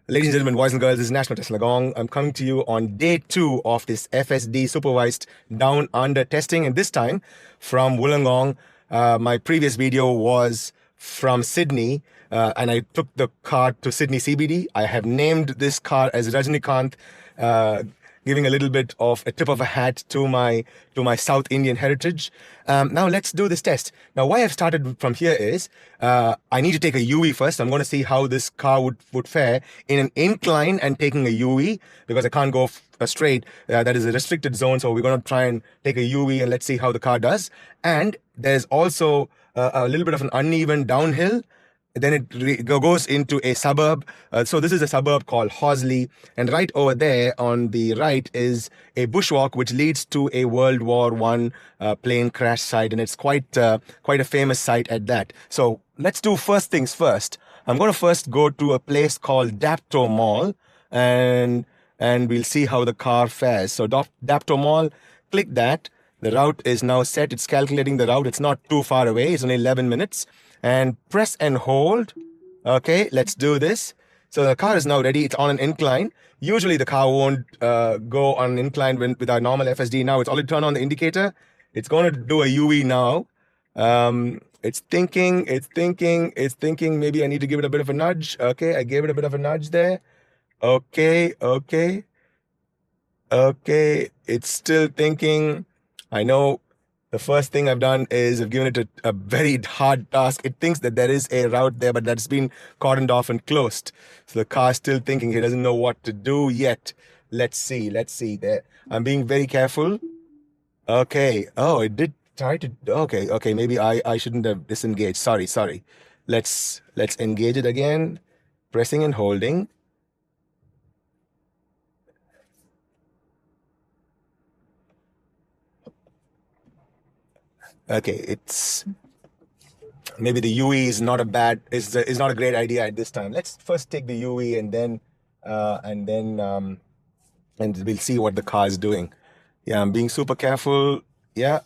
Ladies and gentlemen, boys and girls, this is National Tesla Gong. I'm coming to you on day 2 of this FSD Supervised Down Under testing, and this time from Wollongong. My previous video was from Sydney, and I took the car to Sydney CBD. I have named this car as Rajinikanth, giving a little bit of a tip of a hat to my South Indian heritage. Now let's do this test. Now why I've started from here is I need to take a UE first. I'm going to see how this car would fare in an incline and taking a UE, because I can't go straight. That is a restricted zone, so we're going to try and take a UE and let's see how the car does. And there's also a little bit of an uneven downhill. Then it goes into a suburb. So this is a suburb called Horsley. And right over there on the right is a bushwalk, which leads to a World War I plane crash site. And it's quite a famous site at that. So let's do first things first. I'm going to first go to a place called Dapto Mall. And we'll see how the car fares. So Dapto Mall, click that. The route is now set. It's calculating the route. It's not too far away. It's only 11 minutes. And press and hold. Okay, let's do this. So the car is now ready. It's on an incline. Usually the car won't go on an incline with our normal FSD. Now it's already turned on the indicator. It's going to do a UE now. It's thinking. Maybe I need to give it a bit of a nudge. Okay, I gave it a bit of a nudge there. Okay. It's still thinking. I know. The first thing I've done is I've given it a very hard task. It thinks that there is a route there, but that's been cordoned off and closed. So the car's still thinking. He doesn't know what to do yet. Let's see there. I'm being very careful. Okay. Oh, it did try to. Okay. Maybe I shouldn't have disengaged. Sorry. Let's engage it again. Pressing and holding. Okay, it's maybe the UE is not a great idea at this time. Let's first take the UE and then we'll see what the car is doing. Yeah, I'm being super careful. Yeah.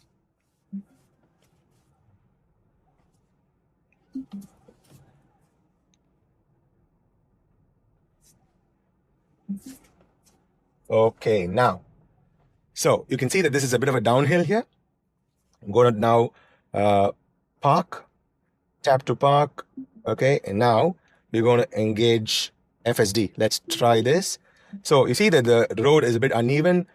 Okay, now, so you can see that this is a bit of a downhill here. I'm going to now park, tap to park, okay, and now we're going to engage FSD. Let's try this. So you see that the road is a bit uneven.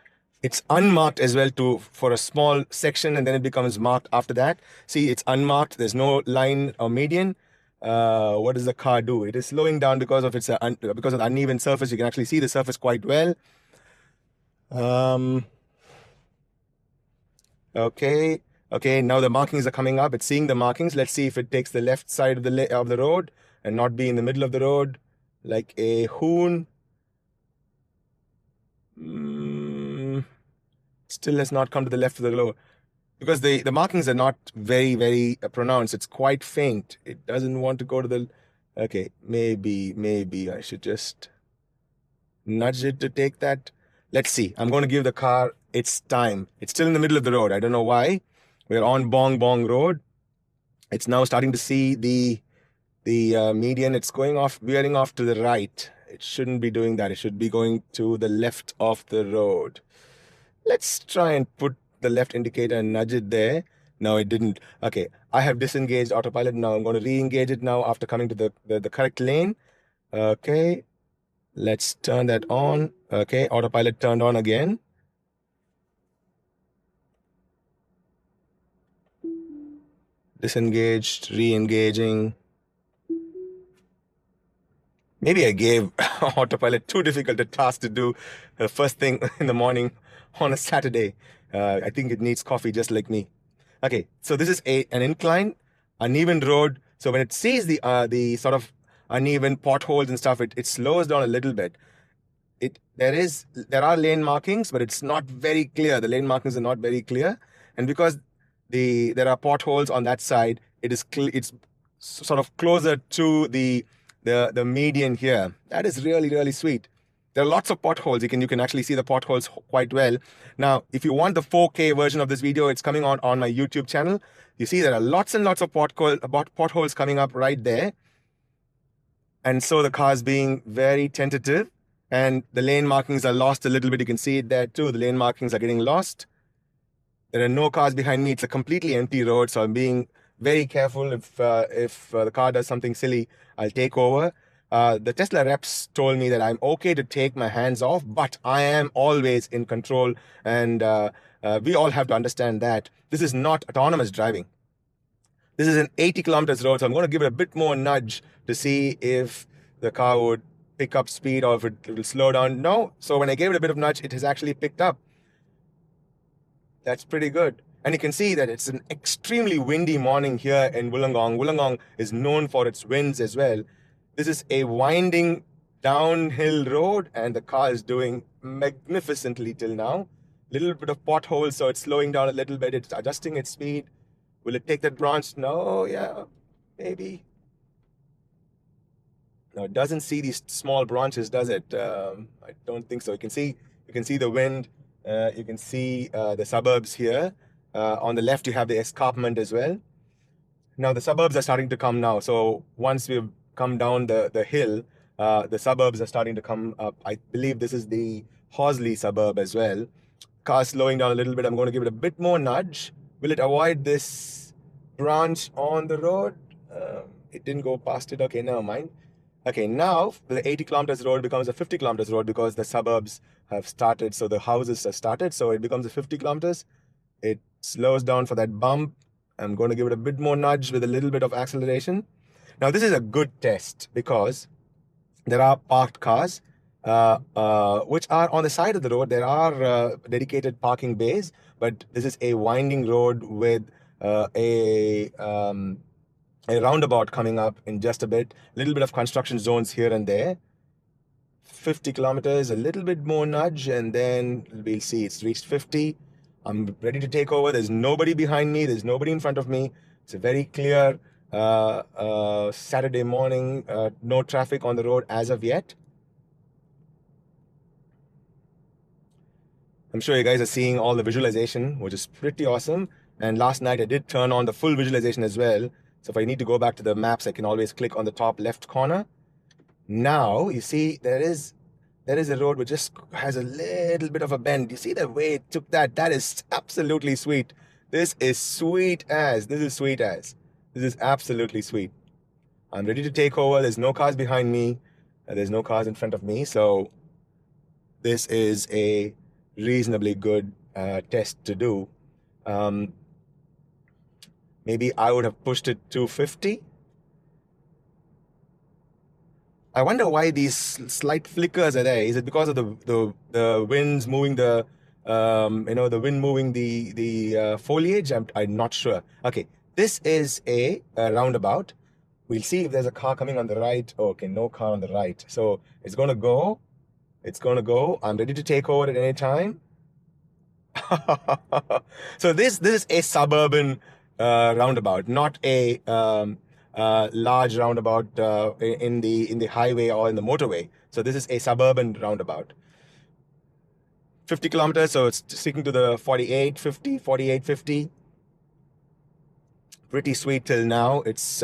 It's unmarked as well for a small section, and then it becomes marked after that. See, it's unmarked. There's no line or median. What does the car do? It is slowing down because of its because of the uneven surface. You can actually see the surface quite well. Okay, now the markings are coming up. It's seeing the markings. Let's see if it takes the left side of the road and not be in the middle of the road like a hoon. Still has not come to the left of the road because the markings are not very, very pronounced. It's quite faint. It doesn't want to go to the... Okay, maybe I should just nudge it to take that. Let's see. I'm going to give the car its time. It's still in the middle of the road. I don't know why. We're on Bong Bong Road. It's now starting to see the median. It's veering off to the right. It shouldn't be doing that. It should be going to the left of the road. Let's try and put the left indicator and nudge it there. No, it didn't. Okay, I have disengaged autopilot. Now I'm going to re-engage it now after coming to the correct lane. Okay, let's turn that on. Okay, autopilot turned on again. Disengaged, re-engaging. Maybe I gave autopilot too difficult a task to do the first thing in the morning on a Saturday. I think it needs coffee just like me. Okay, so this is an incline, uneven road. So when it sees the sort of uneven potholes and stuff, it slows down a little bit. There are lane markings, but it's not very clear. The lane markings are not very clear, and because there are potholes on that side, it's sort of closer to the median here. That is really, really sweet. There are lots of potholes. You can actually see the potholes quite well. Now, if you want the 4K version of this video, it's coming on my YouTube channel. You see there are lots and lots of potholes coming up right there. And so the car is being very tentative, and the lane markings are lost a little bit. You can see it there too. The lane markings are getting lost. There are no cars behind me. It's a completely empty road, so I'm being very careful. If the car does something silly, I'll take over. The Tesla reps told me that I'm okay to take my hands off, but I am always in control. And we all have to understand that this is not autonomous driving. This is an 80 kilometers road, so I'm going to give it a bit more nudge to see if the car would pick up speed or if it will slow down. No. So when I gave it a bit of nudge, it has actually picked up. That's pretty good. And you can see that it's an extremely windy morning here in Wollongong. Wollongong is known for its winds as well. This is a winding downhill road, and the car is doing magnificently till now. Little bit of potholes, so it's slowing down a little bit. It's adjusting its speed. Will it take that branch? No, yeah, maybe. No, it doesn't see these small branches, does it? I don't think so. You can see the wind. You can see the suburbs here. On the left, you have the escarpment as well. Now, the suburbs are starting to come now. So once we've come down the hill, the suburbs are starting to come up. I believe this is the Horsley suburb as well. Car slowing down a little bit. I'm going to give it a bit more nudge. Will it avoid this branch on the road? It didn't go past it. Okay, never mind. Okay, now the 80 kilometers road becomes a 50 kilometers road because the suburbs have started. So the houses have started. So it becomes a 50 kilometers. It slows down for that bump. I'm going to give it a bit more nudge with a little bit of acceleration. Now, this is a good test because there are parked cars which are on the side of the road. There are dedicated parking bays, but this is a winding road with a roundabout coming up in just a bit. A little bit of construction zones here and there. 50 kilometers, a little bit more nudge, and then we'll see it's reached 50. I'm ready to take over. There's nobody behind me. There's nobody in front of me. It's a very clear Saturday morning. No traffic on the road as of yet. I'm sure you guys are seeing all the visualization, which is pretty awesome. And last night I did turn on the full visualization as well. So if I need to go back to the maps, I can always click on the top left corner. Now, you see, there is a road which just has a little bit of a bend. You see the way it took that? That is absolutely sweet. This is sweet as. This is sweet as. This is absolutely sweet. I'm ready to take over. There's no cars behind me. There's no cars in front of me. So this is a reasonably good test to do. Maybe I would have pushed it to 50. I wonder why these slight flickers are there. Is it because of the winds moving the the wind moving the foliage? I'm not sure. Okay, this is a roundabout. We'll see if there's a car coming on the right. Oh, okay, no car on the right. So it's gonna go. It's gonna go. I'm ready to take over at any time. So this is a suburban roundabout, not a large roundabout in the highway or in the motorway. So this is a suburban roundabout. 50 kilometers, so it's sticking to the 48, 50, 48, 50. Pretty sweet till now. It's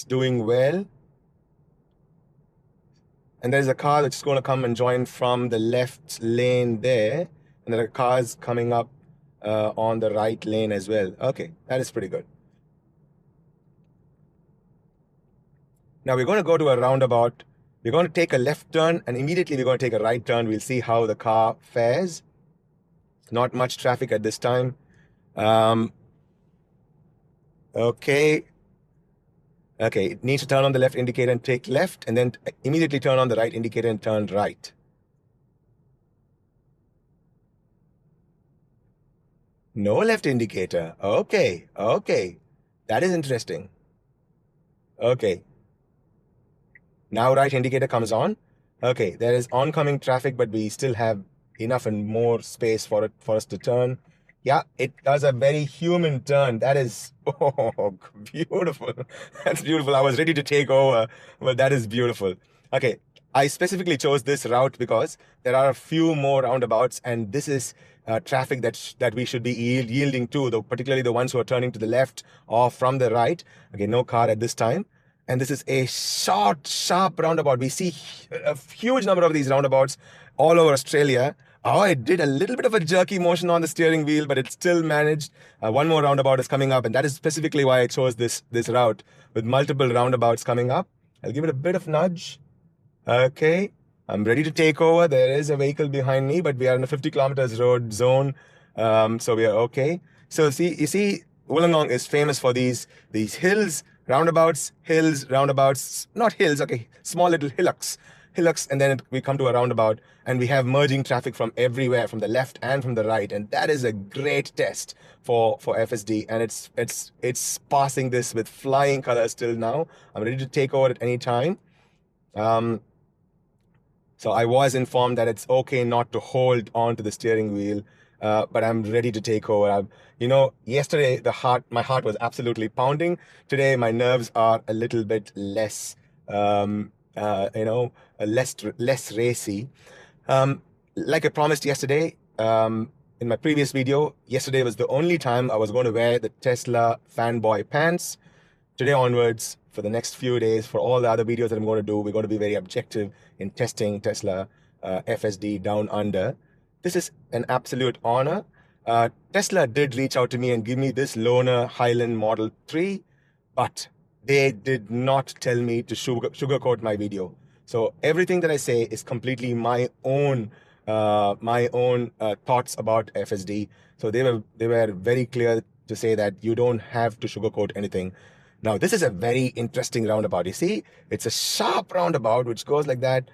doing well. And there's a car that's going to come and join from the left lane there. And there are cars coming up on the right lane as well. Okay, that is pretty good. Now we're going to go to a roundabout. We're going to take a left turn and immediately we're going to take a right turn. We'll see how the car fares. Not much traffic at this time. Okay, it needs to turn on the left indicator and take left, and then immediately turn on the right indicator and turn right. No left indicator. Okay. That is interesting. Okay. Now right indicator comes on. Okay, there is oncoming traffic, but we still have enough and more space for us to turn. Yeah, it does a very human turn. That is, oh, beautiful. That's beautiful. I was ready to take over, but that is beautiful. Okay, I specifically chose this route because there are a few more roundabouts, and this is traffic that we should be yielding to, particularly the ones who are turning to the left or from the right. Okay, no car at this time. And this is a short, sharp roundabout. We see a huge number of these roundabouts all over Australia. Oh, it did a little bit of a jerky motion on the steering wheel, but it still managed. One more roundabout is coming up, and that is specifically why I chose this route with multiple roundabouts coming up. I'll give it a bit of nudge. Okay, I'm ready to take over. There is a vehicle behind me, but we are in a 50 kilometers road zone, so we are okay. So you see, Wollongong is famous for these hills, roundabouts, not hills, okay, small little hillocks, and then we come to a roundabout, and we have merging traffic from everywhere, from the left and from the right, and that is a great test for FSD, and it's passing this with flying colors till now. I'm ready to take over at any time. So I was informed that it's okay not to hold on to the steering wheel, but I'm ready to take over. Yesterday my heart was absolutely pounding. Today my nerves are a little bit less, less racy. Like I promised yesterday, in my previous video, yesterday was the only time I was going to wear the Tesla fanboy pants. Today onwards, for the next few days, for all the other videos that I'm going to do, we're going to be very objective in testing Tesla FSD Down Under. This is an absolute honor. Tesla did reach out to me and give me this loaner Highland Model 3, but they did not tell me to sugarcoat my video. So everything that I say is completely my own thoughts about FSD. So they were very clear to say that you don't have to sugarcoat anything. Now, this is a very interesting roundabout. You see, it's a sharp roundabout which goes like that.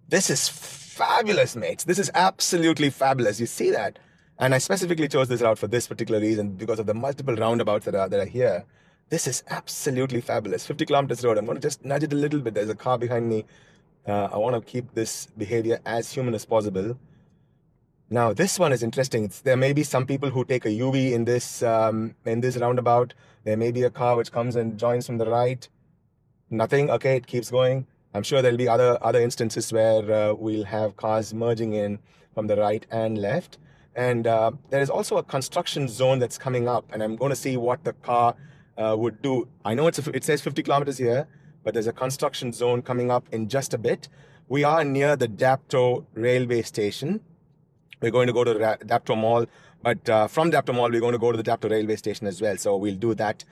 This is fabulous, mates. This is absolutely fabulous. You see that? And I specifically chose this route for this particular reason, because of the multiple roundabouts that are here. This is absolutely fabulous. 50 kilometers road. I'm going to just nudge it a little bit. There's a car behind me. I want to keep this behavior as human as possible. Now, this one is interesting. There may be some people who take a UV in this roundabout. There may be a car which comes and joins from the right. Nothing. Okay, it keeps going. I'm sure there'll be other instances where we'll have cars merging in from the right and left. And there is also a construction zone that's coming up, and I'm going to see what the car would do. I know it says 50 kilometers here, but there's a construction zone coming up in just a bit. We are near the Dapto railway station. We're going to go to Dapto Mall, but from Dapto Mall, we're going to go to the Dapto railway station as well. So we'll do that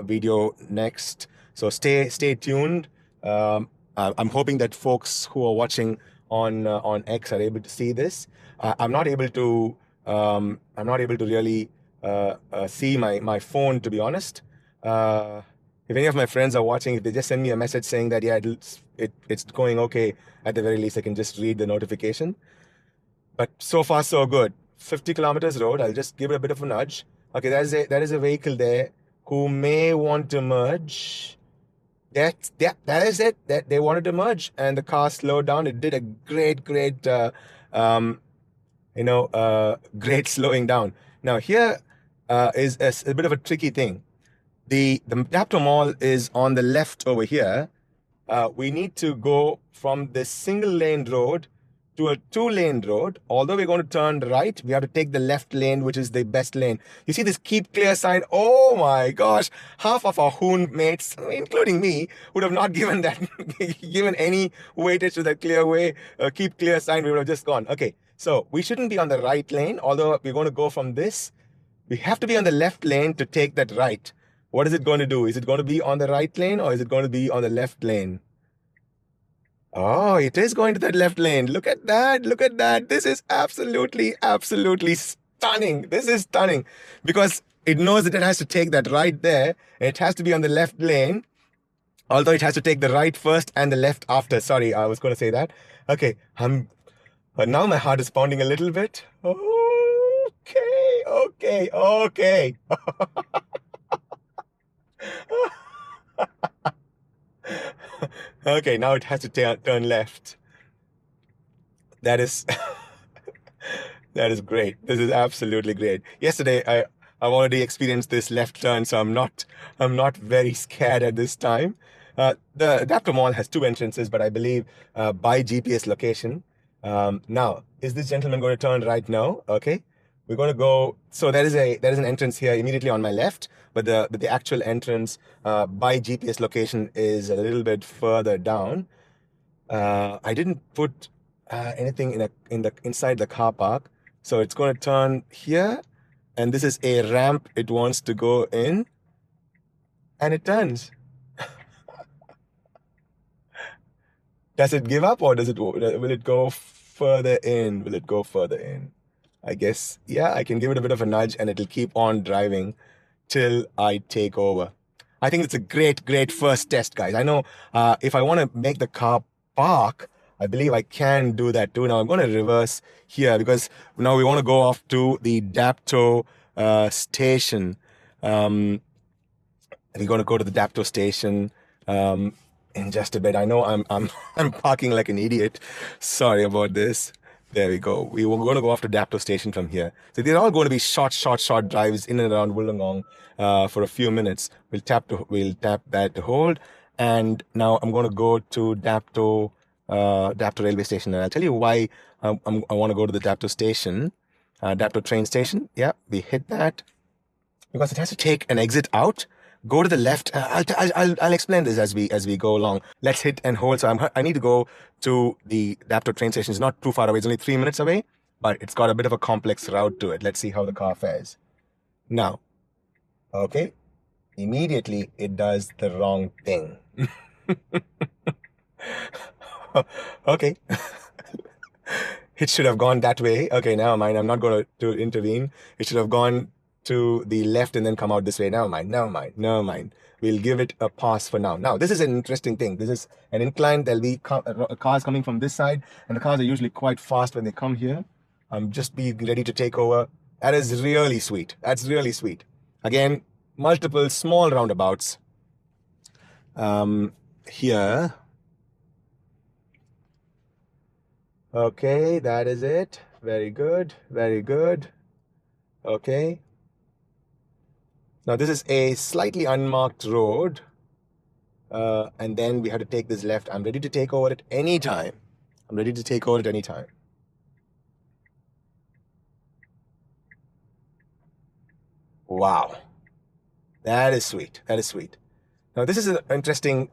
video next. So stay tuned. I'm hoping that folks who are watching on X are able to see this. I'm not able to really see my phone, to be honest. If any of my friends are watching, if they just send me a message saying that yeah, it's going okay, at the very least I can just read the notification. But so far so good. 50 kilometers road. I'll just give it a bit of a nudge. Okay, there is a vehicle there who may want to merge. That is it. That they wanted to merge, and the car slowed down. It did a great great slowing down. Now here is a bit of a tricky thing. The Dapto Mall is on the left over here. We need to go from this single lane road to a 2-lane road. Although we're going to turn right, we have to take the left lane, which is the best lane. You see this keep clear sign? Oh my gosh, half of our hoon mates, including me, would have not given any weightage to that keep clear sign. We would have just gone. Okay, so we shouldn't be on the right lane, although we're going to go from this. We have to be on the left lane to take that right. What is it going to do? Is it going to be on the right lane, or is it going to be on the left lane? Oh, it is going to that left lane. Look at that. Look at that. This is absolutely stunning. This is stunning because it knows that it has to take that right there. It has to be on the left lane, although it has to take the right first and the left after. Sorry, I was going to say that. Okay, but now my heart is pounding a little bit. Okay. Okay, now it has to turn left. That is that is great. This is absolutely great. Yesterday I've already experienced this left turn, so I'm not very scared at this time. The Dapto Mall has 2 entrances, but I believe by GPS location. Now, is this gentleman going to turn right now? Okay. We're going to go. So there is an entrance here immediately on my left, but the actual entrance by GPS location is a little bit further down. I didn't put anything inside the car park, so it's going to turn here, and this is a ramp it wants to go in, and it turns. Does it give up, or will it go further in? Will it go further in? I guess, yeah, I can give it a bit of a nudge and it'll keep on driving till I take over. I think it's a great first test, guys. I know if I want to make the car park, I believe I can do that too. Now I'm going to reverse here because now we want to go off to the Dapto station. We're going to go to the Dapto station in just a bit. I know I'm parking like an idiot. Sorry about this. There we go. We were going to go off to Dapto station from here. So they're all going to be short drives in and around Wollongong for a few minutes. We'll tap that to hold. And now I'm going to go to Dapto railway station. And I'll tell you why I want to go to the Dapto station, Dapto train station. Yeah, we hit that because it has to take an exit out. Go to the left. I'll explain this as we go along. Let's hit and hold. So I need to go to the Dapto train station. It's not too far away. It's only 3 minutes away, but it's got a bit of a complex route to it. Let's see how the car fares. Now, okay, immediately it does the wrong thing. Okay. It should have gone that way. Okay, never mind. I'm not going to intervene. It should have gone to the left and then come out this way. Never mind. We'll give it a pass for now. Now, this is an interesting thing. This is an incline. There'll be cars coming from this side, and the cars are usually quite fast when they come here. I'm just being ready to take over. That is really sweet. That's really sweet. Again, multiple small roundabouts here. Okay, that is it. Very good. Okay. Now this is a slightly unmarked road, and then we have to take this left. I'm ready to take over at any time. Wow, that is sweet. Now this is an interesting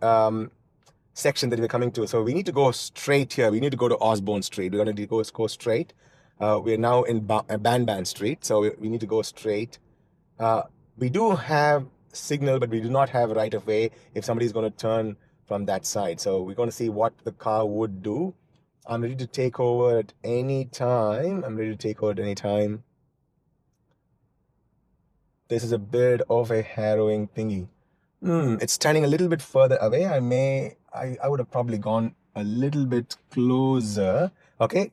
section that we're coming to. So we need to go straight here. We need to go to Osborne Street. We're going to go straight. We're now in Ban Street, so we need to go straight. We do have signal, but we do not have right of way if somebody's going to turn from that side. So we're going to see what the car would do. I'm ready to take over at any time. This is a bit of a harrowing thingy. It's standing a little bit further away. I would have probably gone a little bit closer. Okay,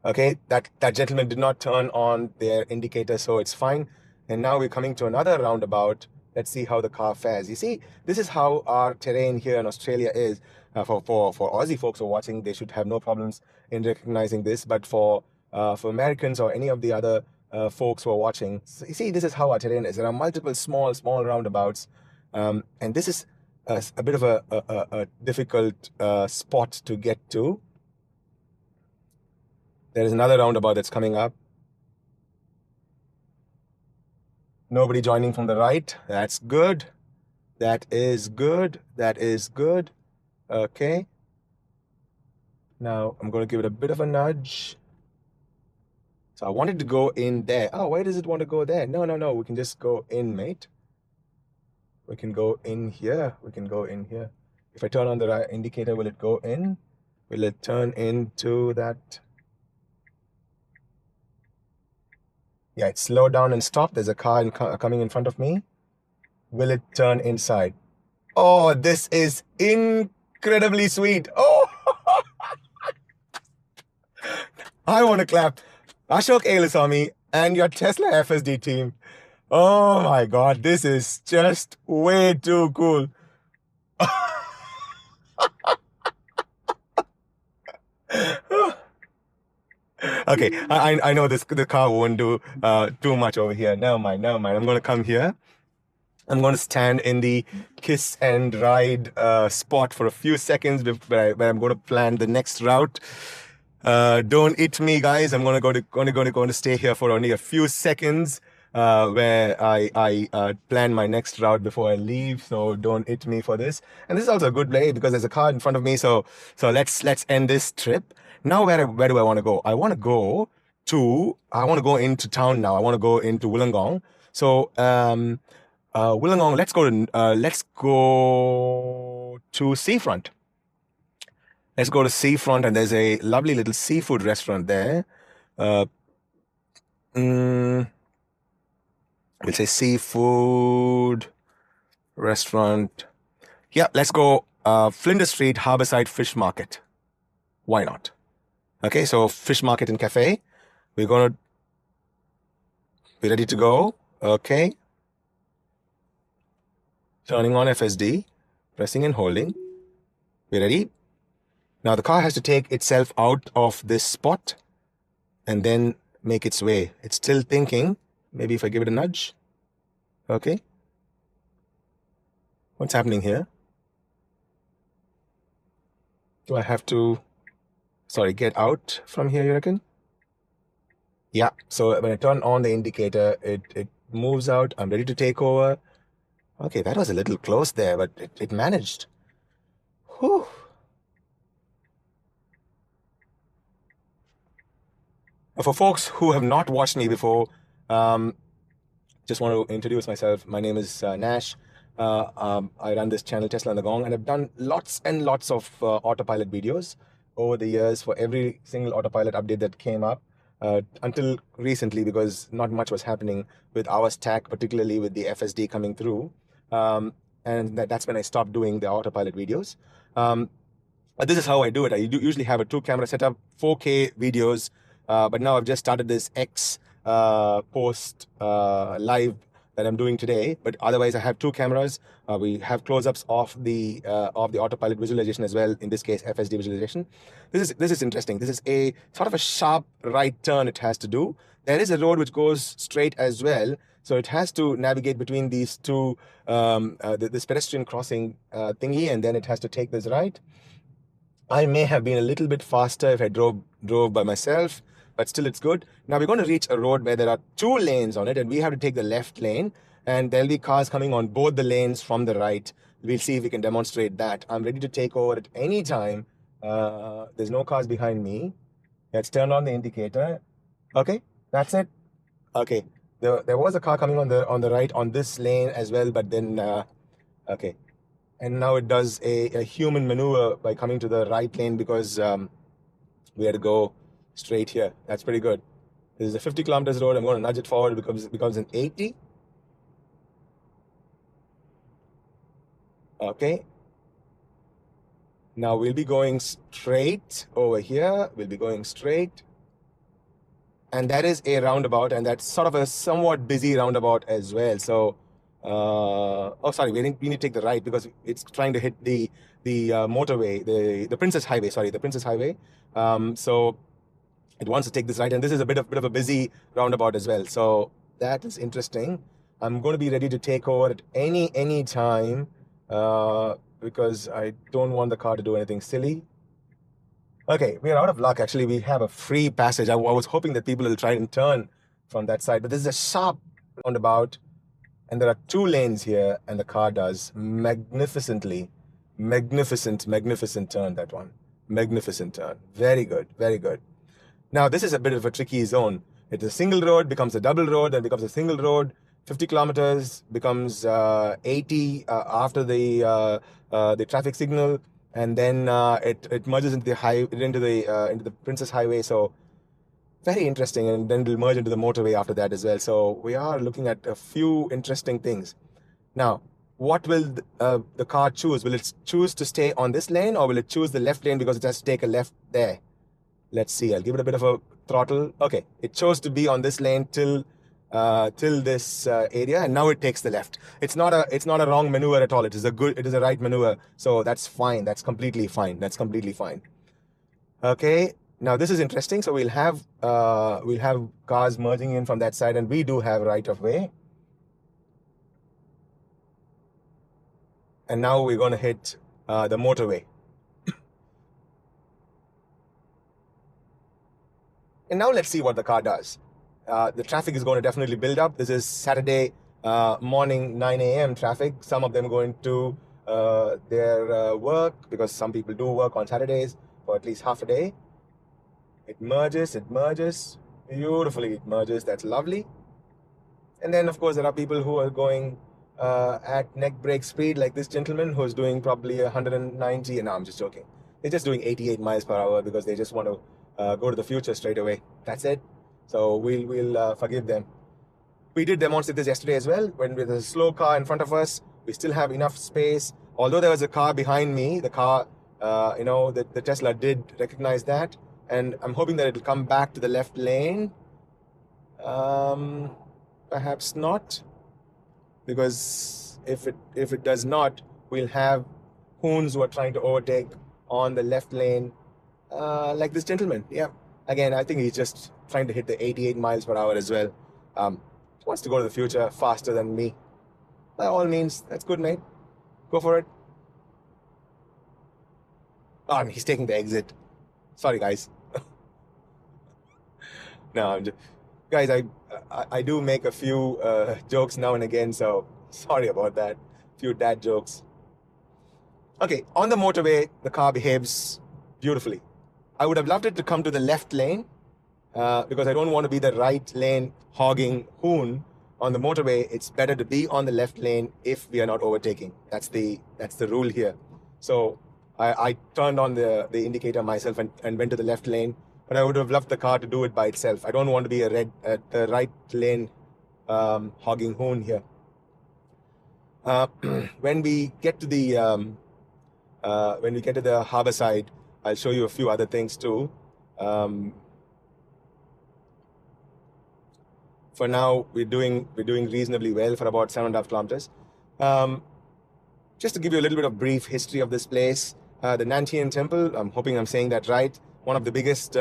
that gentleman did not turn on their indicator, so it's fine. And now we're coming to another roundabout. Let's see how the car fares. You see, this is how our terrain here in Australia is. For Aussie folks who are watching, they should have no problems in recognizing this. But for Americans or any of the other folks who are watching, so you see, this is how our terrain is. There are multiple small roundabouts, and this is a bit of a difficult spot to get to. There is another roundabout that's coming up. Nobody joining from the right. That's good. That is good. Okay. Now I'm going to give it a bit of a nudge. So I wanted to go in there. Oh, why does it want to go there? No. We can just go in, mate. We can go in here. If I turn on the right indicator, will it go in? Will it turn into that? Yeah, it slowed down and stopped. There's a car coming in front of me. Will it turn inside? Oh, this is incredibly sweet. Oh, I want to clap. Ashok Ailasamy and your Tesla FSD team. Oh my God, this is just way too cool. Okay, I know the car won't do too much over here. Never mind. I'm going to come here. I'm going to stand in the kiss and ride spot for a few seconds where I'm going to plan the next route. Don't eat me, guys. I'm going to stay here for only a few seconds, where I plan my next route before I leave. So don't hit me for this. And this is also a good play because there's a car in front of me. So let's end this trip. Now where do I want to go? I want to go into town now. I want to go into Wollongong. So Wollongong. Let's go to Seafront. Let's go to Seafront, and there's a lovely little seafood restaurant there. We'll say seafood restaurant. Yeah, let's go Flinders Street Harborside Fish Market. Why not? Okay, so fish market and cafe. We're gonna be ready to go. Okay. Turning on FSD, pressing and holding. We're ready. Now the car has to take itself out of this spot and then make its way. It's still thinking. Maybe if I give it a nudge. Okay. What's happening here? Do I have to, get out from here, you reckon? Yeah, so when I turn on the indicator, it moves out. I'm ready to take over. Okay, that was a little close there, but it managed. Whew. For folks who have not watched me before, just want to introduce myself. My name is Nash. I run this channel, Tesla on the Gong, and I've done lots and lots of autopilot videos over the years for every single autopilot update that came up until recently, because not much was happening with our stack, particularly with the FSD coming through. And that's when I stopped doing the autopilot videos. This is how I do it. I usually have a 2-camera setup, 4K videos, but now I've just started this X post live that I'm doing today. But otherwise, I have 2 cameras. We have close-ups of the autopilot visualization as well. In this case, FSD visualization. This is interesting. This is a sort of a sharp right turn it has to do. There is a road which goes straight as well, so it has to navigate between these two, this pedestrian crossing thingy, and then it has to take this right. I may have been a little bit faster if I drove by myself, but still it's good. Now we're going to reach a road where there are 2 lanes on it, and we have to take the left lane, and there'll be cars coming on both the lanes from the right. We'll see if we can demonstrate that. I'm ready to take over at any time. There's no cars behind me. Let's turn on the indicator. Okay, that's it. Okay, there was a car coming on the right on this lane as well, but then okay. And now it does a human maneuver by coming to the right lane because we had to go straight here. That's pretty good. This is a 50 kilometers road. I'm going to nudge it forward. It becomes an 80. Okay. Now we'll be going straight over here. We'll be going straight. And that is a roundabout, and that's sort of a somewhat busy roundabout as well. So oh, sorry, we need to take the right because it's trying to hit the motorway, the Princess Highway. Sorry, the Princess Highway. So it wants to take this right, and this is a bit of a busy roundabout as well. So that is interesting. I'm going to be ready to take over at any time because I don't want the car to do anything silly. Okay, we are out of luck. Actually, we have a free passage. I was hoping that people will try and turn from that side, but this is a sharp roundabout. And there are 2 lanes here, and the car does magnificent turn, that one. Magnificent turn. Very good, very good. Now, this is a bit of a tricky zone. It's a single road, becomes a double road, then becomes a single road. 50 kilometers becomes 80 after the traffic signal, and then it merges into the Princess Highway. So very interesting, and then we'll merge into the motorway after that as well. So we are looking at a few interesting things. Now, what will the car choose? Will it choose to stay on this lane, or will it choose the left lane because it has to take a left there? Let's see. I'll give it a bit of a throttle. Okay, it chose to be on this lane till this area, and now it takes the left. It's not a wrong maneuver at all. It is a right maneuver. So that's fine. That's completely fine. Okay. Now this is interesting. So we'll have cars merging in from that side, and we do have right of way. And now we're going to hit the motorway. And now let's see what the car does. The traffic is going to definitely build up. This is Saturday morning 9 a.m. traffic. Some of them going to their work, because some people do work on Saturdays for at least half a day. It merges, beautifully it merges, that's lovely. And then of course there are people who are going at neck break speed, like this gentleman who's doing probably 190, and no, I'm just joking. They're just doing 88 miles per hour because they just want to go to the future straight away. That's it. So we'll forgive them. We did demonstrate this yesterday as well. When with a slow car in front of us, we still have enough space. Although there was a car behind me, the car, the Tesla did recognize that. And I'm hoping that it'll come back to the left lane. Perhaps not. Because if it does not, we'll have hoons who are trying to overtake on the left lane, like this gentleman. Yeah. Again, I think he's just trying to hit the 88 miles per hour as well. He wants to go to the future faster than me. By all means, that's good, mate. Go for it. Oh, and he's taking the exit. Sorry, guys. No, I'm just... Guys, I do make a few jokes now and again, so sorry about that. Few dad jokes. Okay, on the motorway, the car behaves beautifully. I would have loved it to come to the left lane, because I don't want to be the right lane hogging hoon. On the motorway, it's better to be on the left lane if we are not overtaking. That's the rule here. So I turned on the indicator myself and went to the left lane, but I would have loved the car to do it by itself. I don't want to be the right lane hogging hoon here. When we get to the harbor side, I'll show you a few other things too. For now, we're doing reasonably well for about 7.5 kilometers. Just to give you a little bit of brief history of this place, the Nantian Temple, I'm hoping I'm saying that right, one of the biggest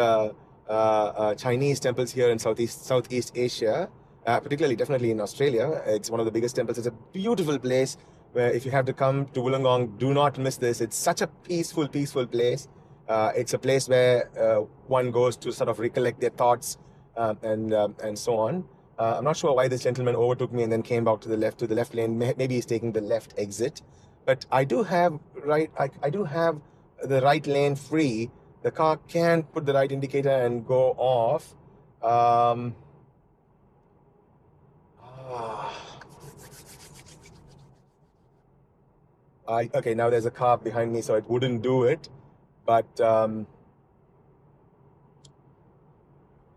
Chinese temples here in Southeast Asia, particularly definitely in Australia. It's one of the biggest temples. It's a beautiful place where if you have to come to Wollongong, do not miss this. It's such a peaceful place. It's a place where one goes to sort of recollect their thoughts and so on. I'm not sure why this gentleman overtook me and then came back to the left lane. Maybe he's taking the left exit. But I do have the right lane free. The car can put the right indicator and go off. Okay, now there's a car behind me, so it wouldn't do it. But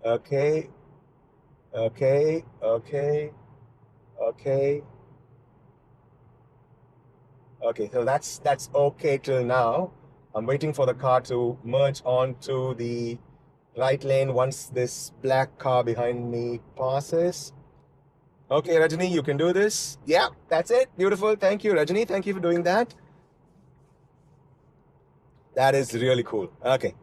okay. Okay, so that's okay till now. I'm waiting for the car to merge onto the right lane once this black car behind me passes. Okay, Rajani, you can do this. Yeah, that's it. Beautiful. Thank you, Rajani. Thank you for doing that. That is really cool. Okay.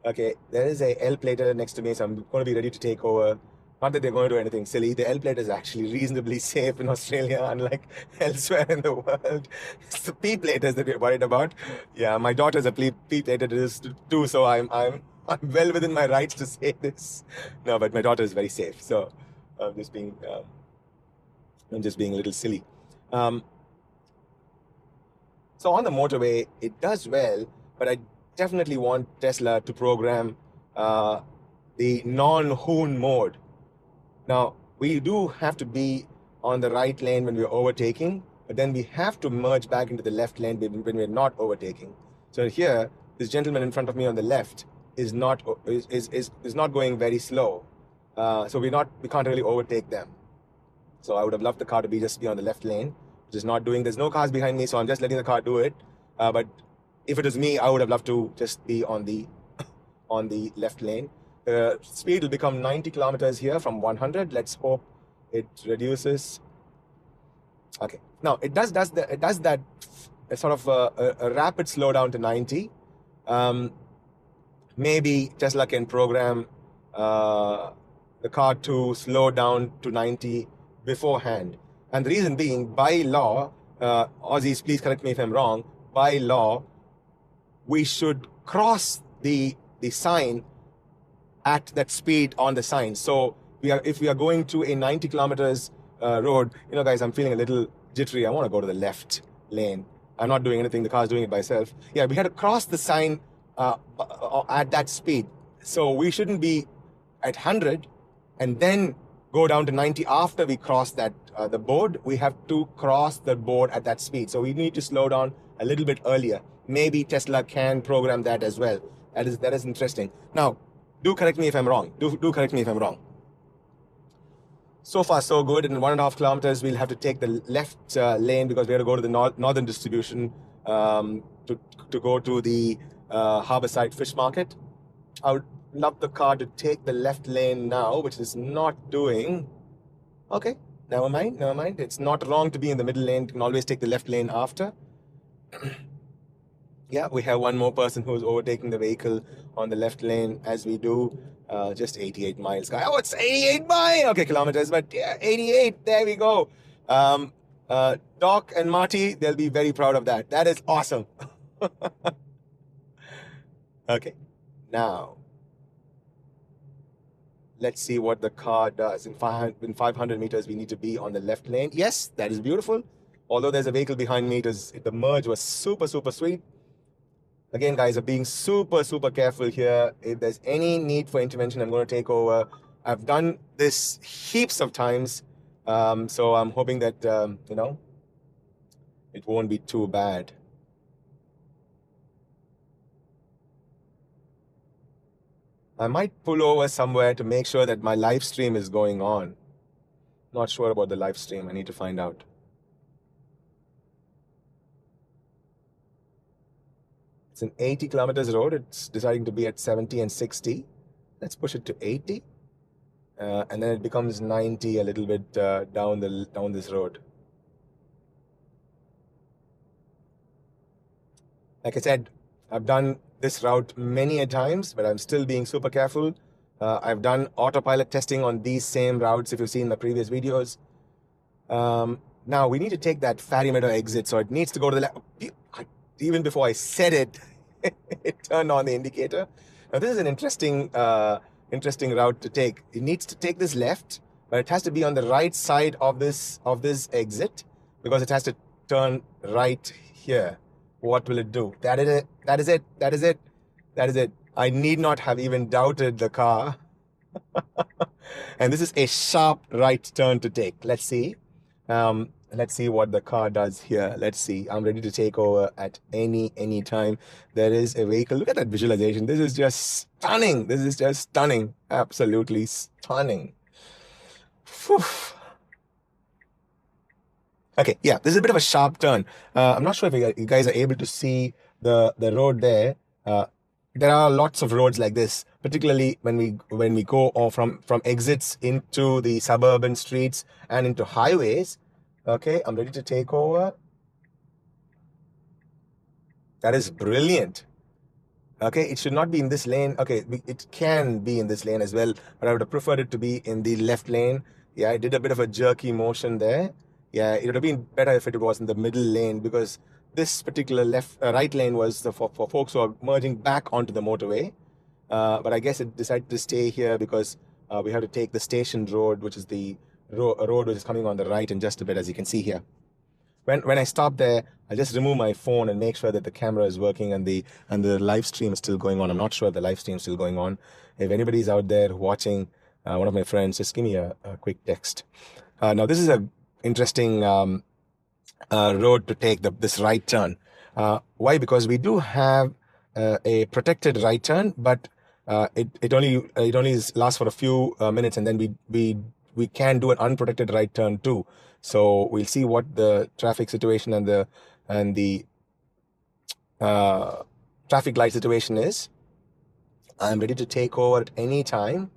Okay, there is a L plater next to me, so I'm going to be ready to take over. Not that they're going to do anything silly. The L plater is actually reasonably safe in Australia, unlike elsewhere in the world. It's the P platers that we're worried about. Yeah, my daughter's a P plater too, so I'm well within my rights to say this. No, but my daughter is very safe, so I'm just being a little silly. So on the motorway, it does well, but I definitely want Tesla to program the non-hoon mode. Now, we do have to be on the right lane when we're overtaking, but then we have to merge back into the left lane when we're not overtaking. So here, this gentleman in front of me on the left is not going very slow. So we can't really overtake them. So I would have loved the car to just be on the left lane, which is not doing. There's no cars behind me, so I'm just letting the car do it. But if it was me, I would have loved to just be on the left lane. The speed will become 90 kilometers here from 100. Let's hope it reduces. Okay. Now it does that sort of a rapid slowdown to 90. Maybe Tesla can program the car to slow down to 90 beforehand. And the reason being, by law, Aussies, please correct me if I'm wrong, by law, we should cross the sign at that speed on the sign. So if we are going to a 90 kilometers road, guys, I'm feeling a little jittery. I want to go to the left lane. I'm not doing anything. The car's doing it by itself. Yeah, we had to cross the sign at that speed. So we shouldn't be at 100 and then go down to 90 after we cross that the board. We have to cross the board at that speed. So we need to slow down a little bit earlier. Maybe Tesla can program that as well. That is interesting. Now, do correct me if I'm wrong. Do correct me if I'm wrong. So far, so good. In 1.5 kilometers, we'll have to take the left lane because we have to go to the northern distribution to go to the Harborside Fish Market. I would love the car to take the left lane now, which is not doing. Okay, never mind. It's not wrong to be in the middle lane. You can always take the left lane after. Yeah, we have one more person who's overtaking the vehicle on the left lane as we do. Just 88 miles. Oh, it's 88 miles! Okay, kilometers, but yeah, 88. There we go. Doc and Marty, they'll be very proud of that. That is awesome. Okay, now let's see what the car does. In 500 meters, we need to be on the left lane. Yes, that is beautiful. Although there's a vehicle behind me, the merge was super, super sweet. Again, guys, I'm being super, super careful here. If there's any need for intervention, I'm going to take over. I've done this heaps of times, so I'm hoping that, it won't be too bad. I might pull over somewhere to make sure that my live stream is going on. Not sure about the live stream. I need to find out. It's an 80 kilometers road. It's deciding to be at 70 and 60. Let's push it to 80. And then it becomes 90 a little bit down this road. Like I said, I've done this route many a times, but I'm still being super careful. I've done autopilot testing on these same routes, if you've seen the previous videos. Now, we need to take that Ferry Meadow exit, so it needs to go to the left. Even before I said it, it turned on the indicator. Now, this is an interesting route to take. It needs to take this left, but it has to be on the right side of this exit because it has to turn right here. What will it do? That is it. That is it. That is it. That is it. I need not have even doubted the car. And this is a sharp right turn to take. Let's see. Let's see what the car does here. Let's see. I'm ready to take over at any time. There is a vehicle. Look at that visualization. This is just stunning. This is just stunning. Absolutely stunning. Whew. Okay, yeah, this is a bit of a sharp turn. I'm not sure if you guys are able to see the road there. There are lots of roads like this, particularly when we go from exits into the suburban streets and into highways. Okay, I'm ready to take over. That is brilliant. Okay, it should not be in this lane. Okay, it can be in this lane as well, but I would have preferred it to be in the left lane. Yeah, I did a bit of a jerky motion there. Yeah, it would have been better if it was in the middle lane because this particular right lane was for folks who are merging back onto the motorway. But I guess it decided to stay here because we have to take the station road, which is the road which is coming on the right in just a bit, as you can see here. When I stop there, I just remove my phone and make sure that the camera is working and the live stream is still going on. I'm not sure the live stream is still going on. If anybody's out there watching, one of my friends, just give me a quick text. Now, this is a interesting road to take, this right turn. Why? Because we do have a protected right turn, but it only lasts for a few minutes, and then we can do an unprotected right turn too. So we'll see what the traffic situation and the traffic light situation is. I'm ready to take over at any time.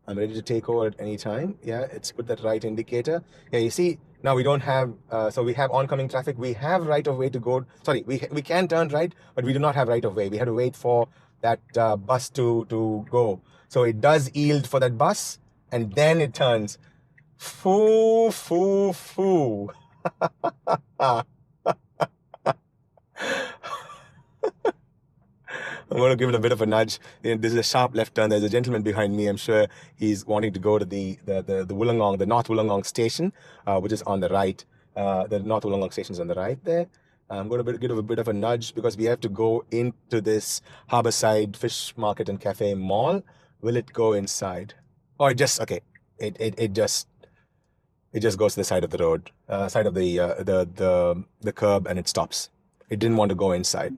Yeah, it's put that right indicator. Yeah, you see, now we don't have, so we have oncoming traffic. We have right of way to go. Sorry, we can turn right, but we do not have right of way. We have to wait for that bus to go. So it does yield for that bus, and then it turns. Foo. I'm going to give it a bit of a nudge. This is a sharp left turn. There's a gentleman behind me. I'm sure he's wanting to go to the Wollongong, the North Wollongong station, which is on the right. The North Wollongong station is on the right there. I'm going to give a bit of a nudge because we have to go into this Harborside Fish Market and Cafe Mall. Will it go inside? Or it just, okay, it just goes to the side of the road, side of the curb, and it stops. It didn't want to go inside.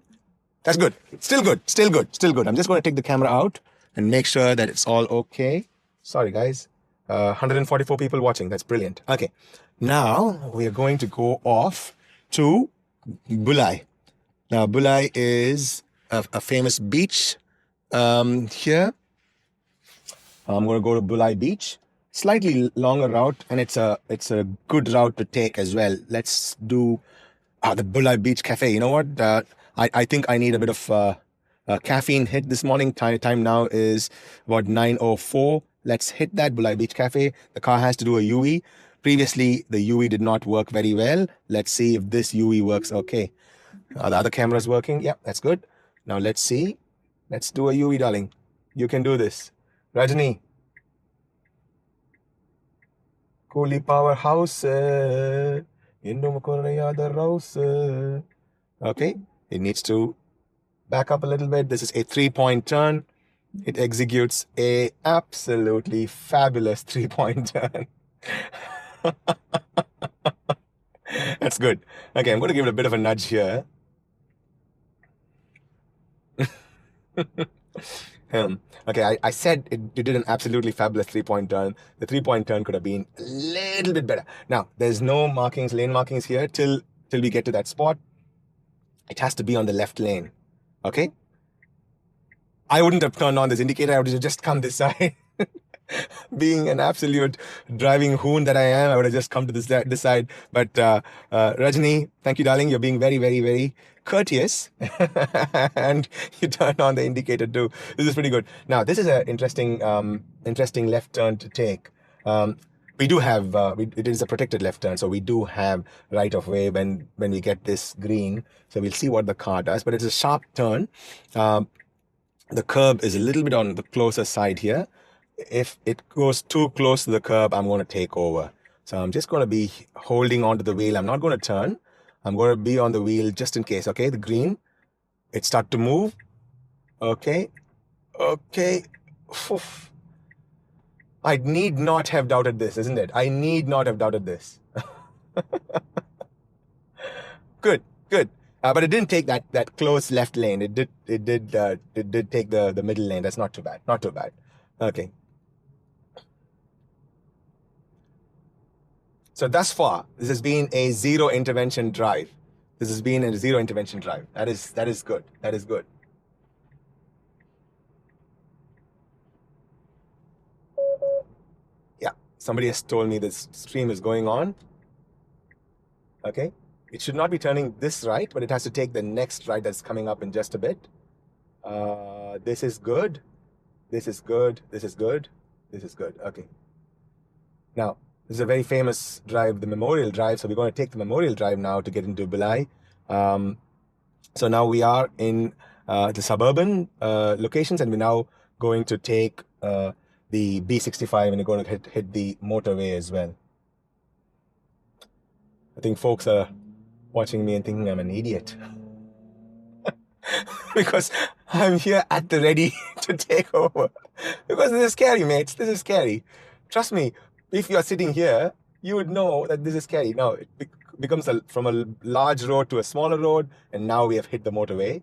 That's good. Still good. Still good. Still good. I'm just going to take the camera out and make sure that it's all okay. Sorry, guys. 144 people watching. That's brilliant. Okay. Now we are going to go off to Bulai. Now, Bulai is a famous beach here. I'm going to go to Bulai Beach. Slightly longer route, and it's a good route to take as well. Let's do the Bulai Beach Cafe. You know what? I think I need a bit of a caffeine hit this morning. Time now is about 9:04. Let's hit that Bulai Beach Cafe. The car has to do a UE. Previously, the UE did not work very well. Let's see if this UE works okay. Are the other cameras working? Yeah, that's good. Now let's see. Let's do a UE, darling. You can do this. Rajani. Kuli powerhouse. Okay. It needs to back up a little bit. This is a 3-point turn. It executes a absolutely fabulous 3-point turn. That's good. Okay, I'm going to give it a bit of a nudge here. Okay, I said it did an absolutely fabulous 3-point turn. The 3-point turn could have been a little bit better. Now, there's no markings, lane markings here till we get to that spot. It has to be on the left lane. Okay? I wouldn't have turned on this indicator. I would have just come this side. Being an absolute driving hoon that I am, I would have just come to this side. But Rajani, thank you, darling. You're being very, very, very courteous. And you turned on the indicator too. This is pretty good. Now, this is an interesting left turn to take. We do have, it is a protected left turn, so we do have right of way when we get this green. So we'll see what the car does, but it's a sharp turn. The curb is a little bit on the closer side here. If it goes too close to the curb, I'm going to take over. So I'm just going to be holding onto the wheel. I'm not going to turn. I'm going to be on the wheel just in case. Okay, the green, it start to move. Okay. Oof. I need not have doubted this, isn't it? I need not have doubted this. Good. But it didn't take that close left lane. It did take the middle lane. That's not too bad. Not too bad. Okay. So thus far, this has been a zero intervention drive. That is good. That is good. Yeah. Somebody has told me this stream is going on. Okay. It should not be turning this right, but it has to take the next right that's coming up in just a bit. This is good. Okay. Now, this is a very famous drive, the Memorial Drive. So we're going to take the Memorial Drive now to get into Bulai. So now we are in the suburban locations, and we're now going to take the B65, and we're going to hit the motorway as well. I think folks are watching me and thinking I'm an idiot. Because I'm here at the ready to take over. Because this is scary, mates. This is scary. Trust me, if you are sitting here, you would know that this is scary. Now, it becomes from a large road to a smaller road, and now we have hit the motorway.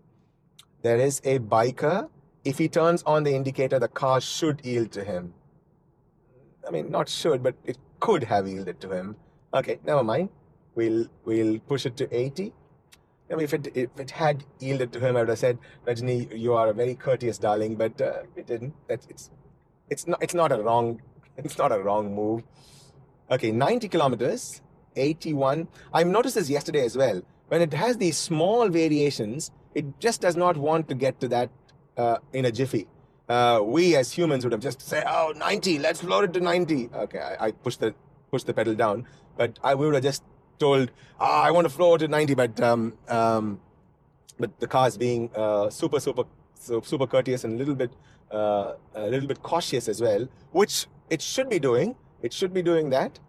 There is a biker. If he turns on the indicator, the car should yield to him. I mean, not should, but it could have yielded to him. Okay, never mind. We'll push it to 80. I mean, if it had yielded to him, I would have said, Rajani, you are a very courteous darling, but it didn't. It's not a wrong move. Okay, 90 kilometers, 81. I've noticed this yesterday as well. When it has these small variations, it just does not want to get to that in a jiffy. We as humans would have just said, oh, 90, let's load it to 90. Okay, I pushed the pedal down, but we would have just told, I want to floor to 90, but the car is being super courteous and a little bit cautious as well, which it should be doing. It should be doing that.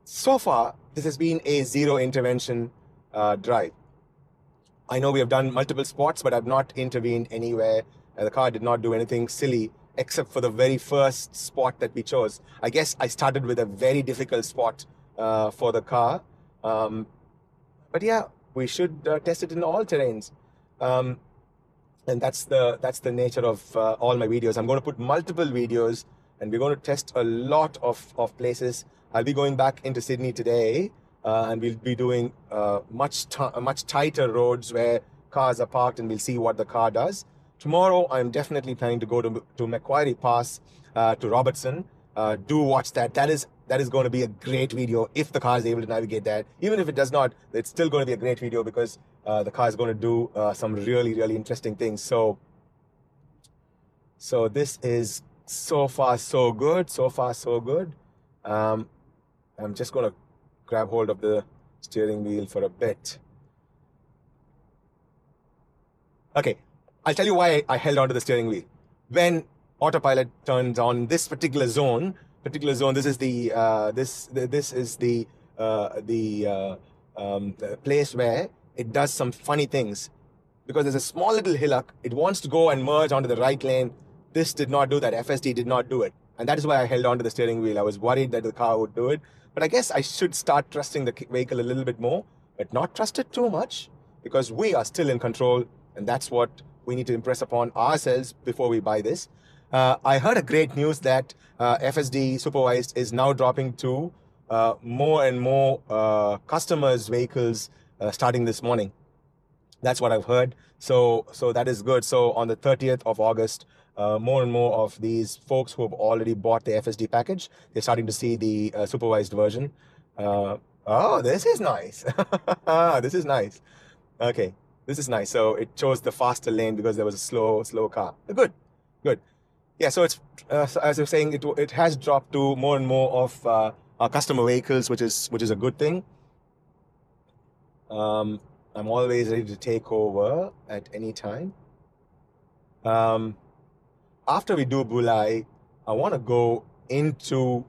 So far, this has been a zero intervention drive. I know we have done multiple spots, but I've not intervened anywhere. The car did not do anything silly except for the very first spot that we chose. I guess I started with a very difficult spot for the car. But yeah, we should test it in all terrains. And that's the nature of all my videos. I'm going to put multiple videos and we're going to test a lot of places. I'll be going back into Sydney today and we'll be doing much tighter roads where cars are parked, and we'll see what the car does. Tomorrow, I'm definitely planning to go to Macquarie Pass, to Robertson. Do watch that. That is going to be a great video if the car is able to navigate that. Even if it does not, it's still going to be a great video because the car is going to do some really interesting things. So this is so far so good. So far so good. I'm just going to grab hold of the steering wheel for a bit. Okay. I'll tell you why I held onto the steering wheel. When autopilot turns on this particular zone, this is the place where it does some funny things. Because there's a small little hillock, it wants to go and merge onto the right lane. This did not do that. FSD did not do it. And that is why I held onto the steering wheel. I was worried that the car would do it. But I guess I should start trusting the vehicle a little bit more, but not trust it too much, because we are still in control, and that's what we need to impress upon ourselves before we buy this. I heard a great news that FSD Supervised is now dropping to more and more customers' vehicles starting this morning. That's what I've heard. So that is good. So on the 30th of August, more and more of these folks who have already bought the FSD package, they're starting to see the supervised version. Oh, this is nice. This is nice. Okay. This is nice. So it chose the faster lane because there was a slow car. Good. Yeah, so it's as I was saying, it has dropped to more and more of our customer vehicles, which is a good thing. I'm always ready to take over at any time. After we do Bulai, I want to go into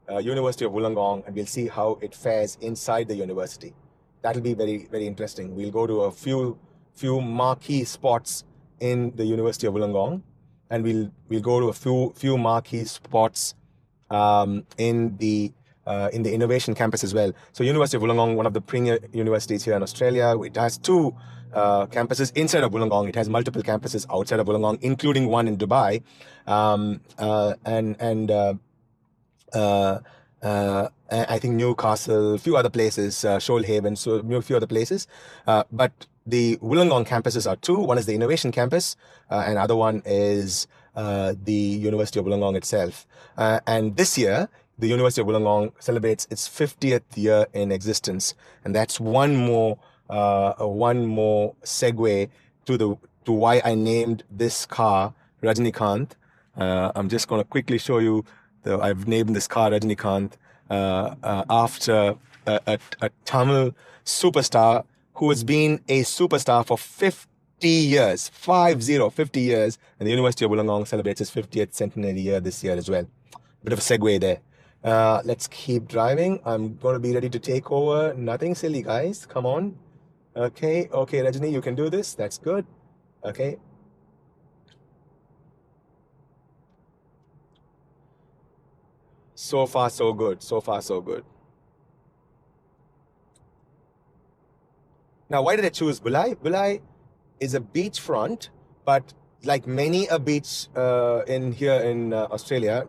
University of Wollongong, and we'll see how it fares inside the university. That'll be very interesting. We'll go to a few marquee spots in the University of Wollongong, and we'll go to a few marquee spots in the innovation campus as well. So University of Wollongong, one of the premier universities here in Australia, it has two campuses inside of Wollongong. It has multiple campuses outside of Wollongong, including one in Dubai, I think Newcastle, a few other places, Shoalhaven, so a few other places. But the Wollongong campuses are two. One is the Innovation Campus, and other one is the University of Wollongong itself. And this year, the University of Wollongong celebrates its 50th year in existence, and that's one more segue to why I named this car Rajinikanth. I'm just going to quickly show you. I've named this car Rajinikanth after a Tamil superstar who has been a superstar for 50 years, 50 years, and the University of Wollongong celebrates its 50th centenary year this year as well. Bit of a segue there. Let's keep driving. I'm going to be ready to take over. Nothing silly, guys. Come on. Okay, Rajini, you can do this. That's good. Okay. So far, so good. Now, why did I choose Bulai? Bulai is a beachfront, but like many a beach here in Australia,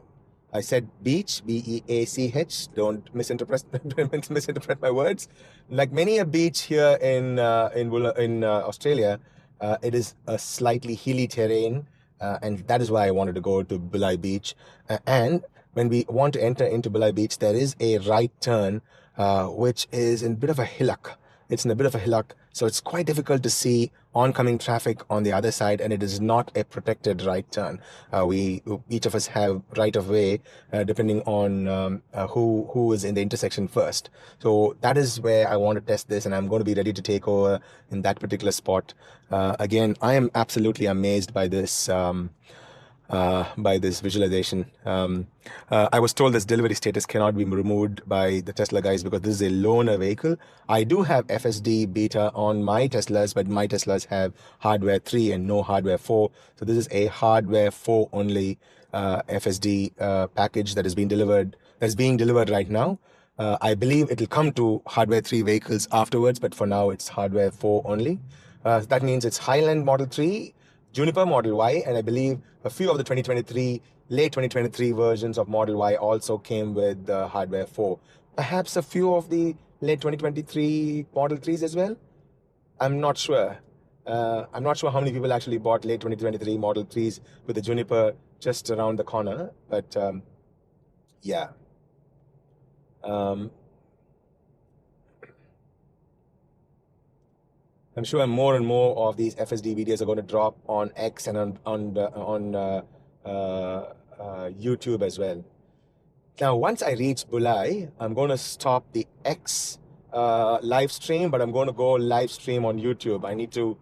I said beach, B-E-A-C-H. Don't misinterpret my words. Like many a beach here in Australia, it is a slightly hilly terrain, and that is why I wanted to go to Bulai Beach. And when we want to enter into Bulai Beach, there is a right turn, which is in a bit of a hillock. It's in a bit of a hillock, so it's quite difficult to see oncoming traffic on the other side, and it is not a protected right turn. Each of us have right of way depending on who is in the intersection first. So that is where I want to test this, and I'm going to be ready to take over in that particular spot. Again, I am absolutely amazed by this visualization. I was told this delivery status cannot be removed by the Tesla guys because this is a loaner vehicle. I do have FSD beta on my Teslas, but my Teslas have hardware 3 and no hardware 4. So this is a hardware 4 only FSD package that is being delivered right now. I believe it will come to hardware 3 vehicles afterwards, but for now it's hardware 4 only. That means it's Highland Model 3, Juniper Model Y, and I believe a few of the late 2023 versions of Model Y also came with hardware 4. Perhaps a few of the late 2023 Model 3s as well. I'm not sure. I'm not sure how many people actually bought late 2023 Model 3s with the Juniper just around the corner, but yeah. I'm sure more and more of these FSD videos are going to drop on X and on YouTube as well. Now, once I reach Bulai, I'm going to stop the X live stream, but I'm going to go live stream on YouTube. I need to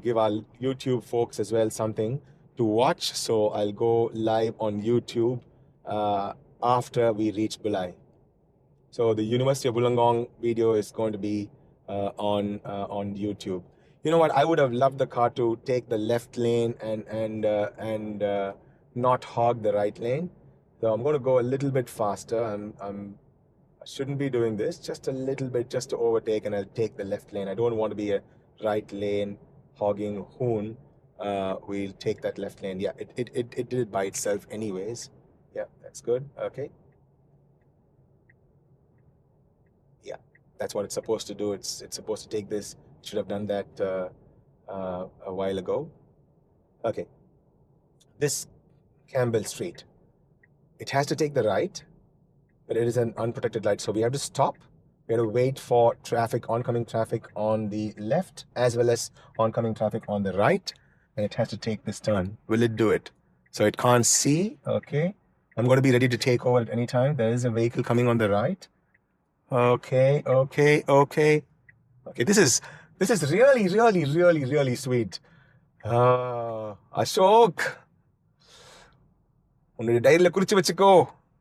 give our YouTube folks as well something to watch. So I'll go live on YouTube after we reach Bulai. So the University of Wollongong video is going to be on YouTube. You know what? I would have loved the car to take the left lane and not hog the right lane. So I'm going to go a little bit faster. I shouldn't be doing this. Just a little bit, just to overtake, and I'll take the left lane. I don't want to be a right lane hogging hoon. We'll take that left lane. Yeah, it did it by itself anyways. Yeah, that's good. Okay. Yeah, that's what it's supposed to do. It's supposed to take this. It should have done that a while ago. Okay. This Campbell Street. It has to take the right, but it is an unprotected light. So we have to stop. We have to wait for oncoming traffic on the left, as well as oncoming traffic on the right. And it has to take this turn. Will it do it? So it can't see. Okay. I'm going to be ready to take over at any time. There is a vehicle coming on the right. Okay. Okay, this is really sweet. Ashok.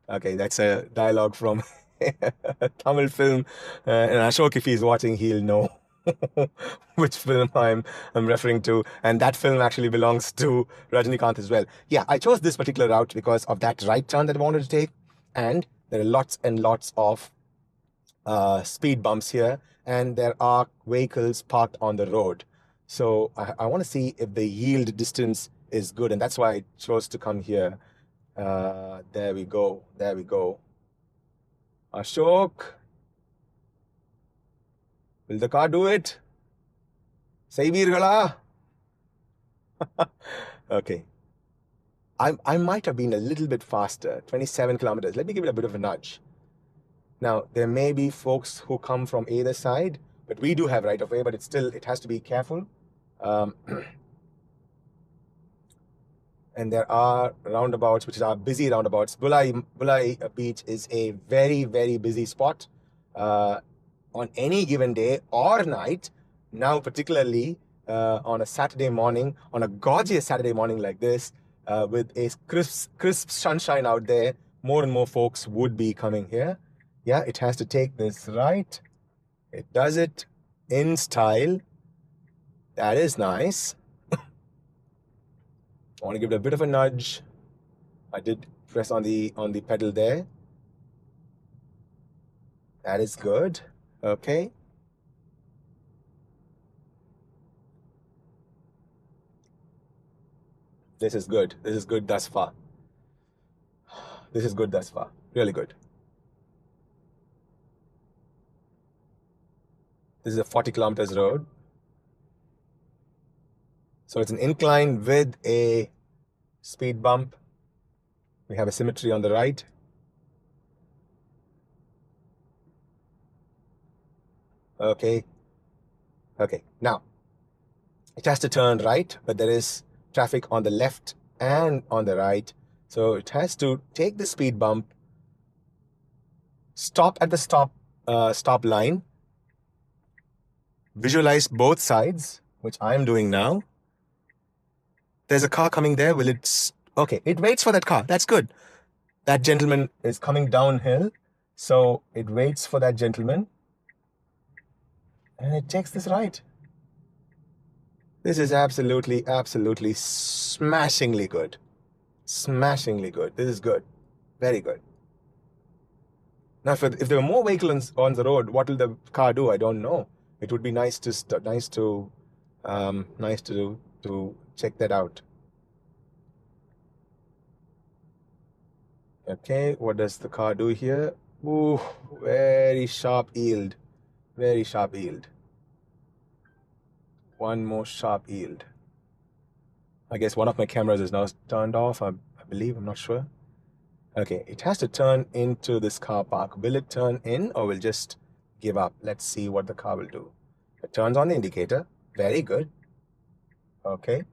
Okay, that's a dialogue from a Tamil film. And Ashok, if he's watching, he'll know which film I'm referring to. And that film actually belongs to Rajinikanth as well. Yeah, I chose this particular route because of that right turn that I wanted to take. And there are lots and lots of speed bumps here. And there are vehicles parked on the road. So I want to see if the yield distance is good. And that's why I chose to come here. There we go. Ashok, will the car do it? Sai veergala. Okay. I might have been a little bit faster, 27 kilometers. Let me give it a bit of a nudge. Now, there may be folks who come from either side, but we do have right of way, but it has to be careful. And there are roundabouts, which are busy roundabouts. Bulai Beach is a very, very busy spot on any given day or night. Now, particularly on a Saturday morning, on a gorgeous Saturday morning like this, with a crisp sunshine out there, more and more folks would be coming here. Yeah, it has to take this right. It does it in style. That is nice. I want to give it a bit of a nudge. I did press on the pedal there. That is good. Okay. This is good. This is good thus far. This is good thus far. Really good. This is a 40 kilometers road. So it's an incline with a speed bump. We have a symmetry on the right. Okay. Now, It has to turn right, but there is traffic on the left and on the right. So it has to take the speed bump, stop at the stop line, visualize both sides, which I'm doing now. There's a car coming there. Will it? Okay, it waits for that car. That's good. That gentleman is coming downhill, so it waits for that gentleman, and it takes this right. This is absolutely smashingly good. Smashingly good. This is good. Very good. Now, if there were more vehicles on the road, what will the car do? I don't know. It would be nice to check that out. Okay, what does the car do here? Ooh, very sharp yield. Very sharp yield. One more sharp yield. I guess one of my cameras is now turned off, I believe. I'm not sure. Okay, it has to turn into this car park. Will it turn in or will just give up? Let's see what the car will do. It turns on the indicator. Very good. Okay.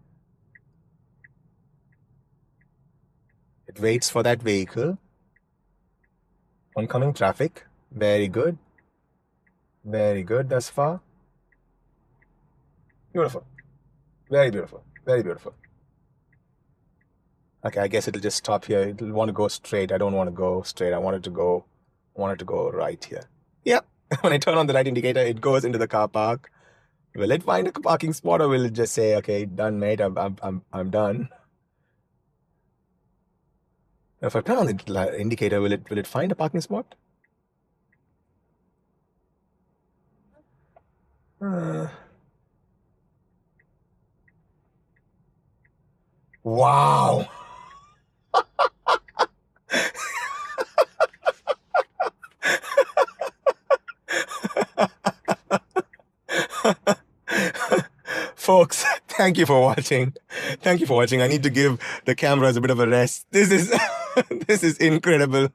It waits for that vehicle. Oncoming traffic. Very good. Very good thus far. Beautiful. Very beautiful. Very beautiful. Okay, I guess it'll just stop here. It'll want to go straight. I don't want to go straight. I want it to go right here. Yep. When I turn on the right indicator, it goes into the car park. Will it find a parking spot or will it just say, okay, done, mate, I'm done? If I turn on the indicator, will it find a parking spot? Wow. Folks, thank you for watching. Thank you for watching. I need to give the cameras a bit of a rest. This is this is incredible.